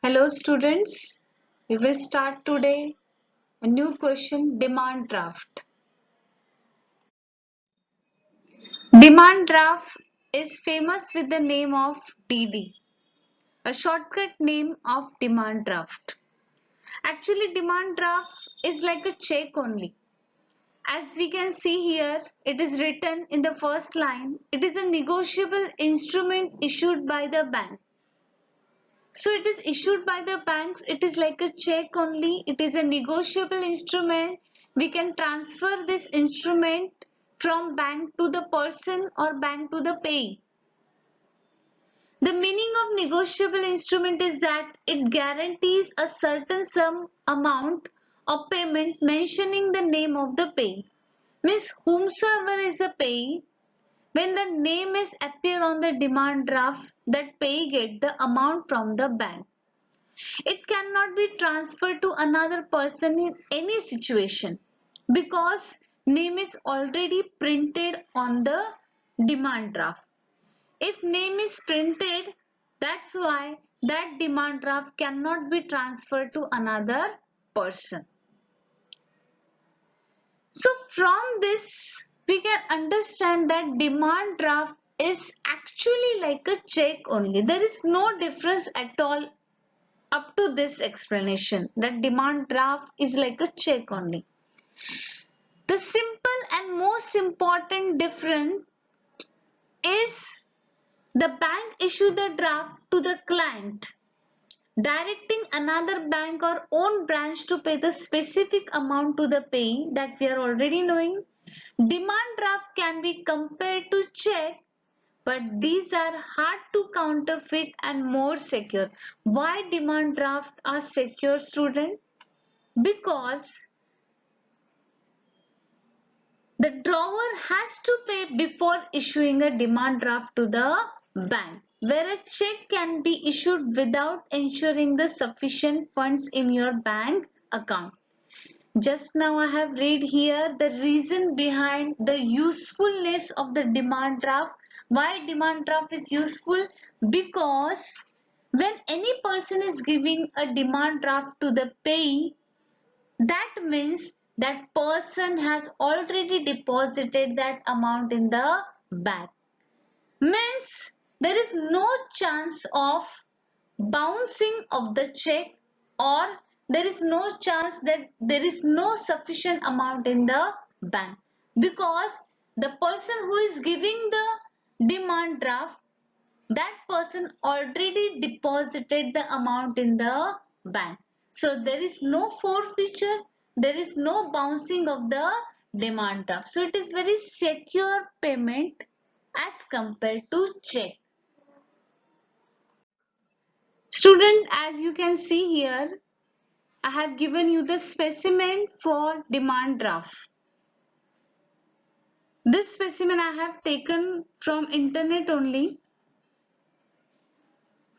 Hello students, we will start today a new question, demand draft. Demand draft is famous with the name of DD, a shortcut name of demand draft. Actually demand draft is like a check only. As we can see here, it is written in the first line, it is a negotiable instrument issued by the bank. So it is issued by the banks. It is like a check only. It is a negotiable instrument. We can transfer this instrument from bank to the person or bank to the payee. The meaning of negotiable instrument is that it guarantees a certain sum amount of payment mentioning the name of the payee. Means whomsoever is a payee, when the name is appear on the demand draft, that payee get the amount from the bank. It cannot be transferred to another person in any situation because name is already printed on the demand draft. If name is printed, that's why that demand draft cannot be transferred to another person. So from this, we can understand that demand draft is actually like a check only. There is no difference at all up to this explanation that demand draft is like a check only. The simple and most important difference is the bank issue the draft to the client, directing another bank or own branch to pay the specific amount to the payee that we are already knowing. Demand draft can be compared to check, but these are hard to counterfeit and more secure. Why demand draft are secure, student? Because the drawer has to pay before issuing a demand draft to the bank, where a check can be issued without ensuring the sufficient funds in your bank account. Just now I have read here the reason behind the usefulness of the demand draft. Why demand draft is useful? Because when any person is giving a demand draft to the payee, that means that person has already deposited that amount in the bank. Means there is no chance of bouncing of the check, or there is no chance that there is no sufficient amount in the bank, because the person who is giving the demand draft, that person already deposited the amount in the bank. So there is no forfeiture, there is no bouncing of the demand draft. So it is very secure payment as compared to check. Student, as you can see here, I have given you the specimen for demand draft. This specimen I have taken from internet only.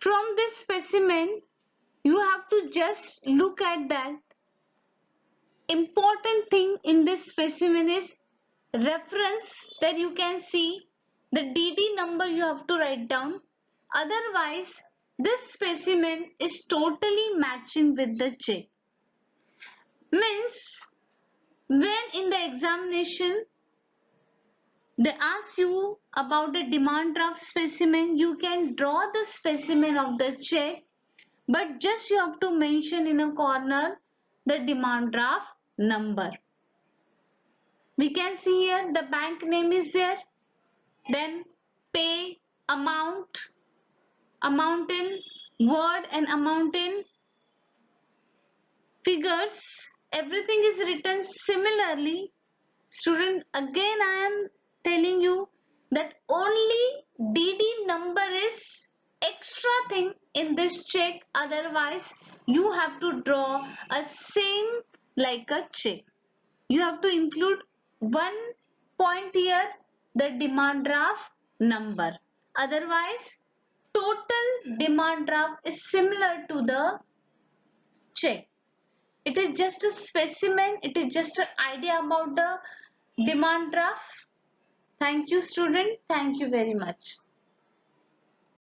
From this specimen, you have to just look at that. Important thing in this specimen is reference, that you can see the DD number you have to write down. Otherwise, this specimen is totally matching with the check. Means when in the examination they ask you about the demand draft specimen, you can draw the specimen of the check, but just you have to mention in a corner the demand draft number. We can see here the bank name is there, then pay, amount, amount in word and amount in figures. Everything is written similarly. Student, again I am telling you that only DD number is extra thing in this check. Otherwise, you have to draw a same like a check. You have to include one point here, the demand draft number. Otherwise, total demand draft is similar to the check. It is just a specimen. It is just an idea about the demand draft. Thank you, student. Thank you very much.